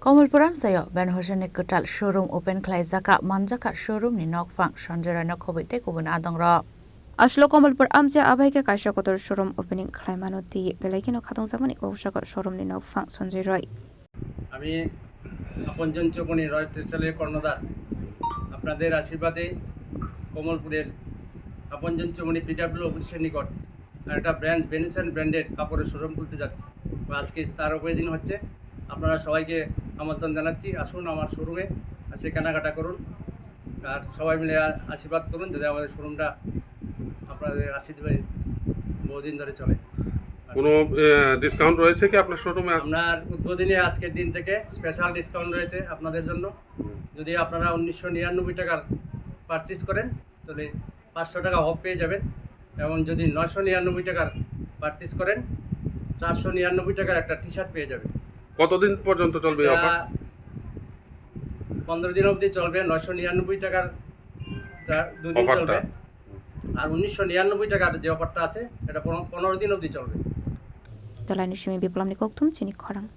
Komolpuram sayo Ben Hoseni Kutal showroom open Klaizaka Manjaka showroom ni Nokfang Sanjara Nokobite Kubun Adongra. Ashlo Komolpur Amja Abhaike Kaisha Kotor showroom opening Klaimanoti Belekino Katong Samani Koshaka showroom ni Nokfang Sanjay আমি আপনজন চৌমনি রয় টেক্সটাইলের কর্ণধার আপনাদের আশীর্বাদে কমলপুরের আপনজন Chaumoni PW অফিসের নিকট আর একটা brand বেনেসন ব্র্যান্ডের কাপড়ের শোরুম খুলতে যাচ্ছে আজকে তার উপরে দিন হচ্ছে আপনারা সবাইকে আমন্ত্রণ জানাচ্ছি আসুন আমার শোরুমে এসে কেনাকাটা করুন আর সবাই মিলে আশীর্বাদ করুন যাতে আমাদের শোরুমটা আপনাদের আশীর্বাদে বহুদিন ধরে চলে। কোনো ডিসকাউন্ট রয়েছে কি আপনার শোরুমে? আপনার উদ্বোধনী আজকের দিন থেকে স্পেশাল ডিসকাউন্ট রয়েছে আপনাদের জন্য। যদি আপনারা 1999 টাকার পারচেজ করেন তাহলে 500 টাকা অফ পেয়ে যাবেন, এবং যদি 999 টাকার পারচেজ করেন 499 টাকার একটা টি শার্ট পেয়ে যাবেন। কতদিন পর্যন্ত চলবে অফার? 15 দিন অবধি চলবে। 999 টাকার 2 দিন চলবে, আর 1999 টাকার যে অফারটা আছে এটা 15 দিন অবধি চলবে। Talai Nishimi Biplam Nikoktum Chini Korang.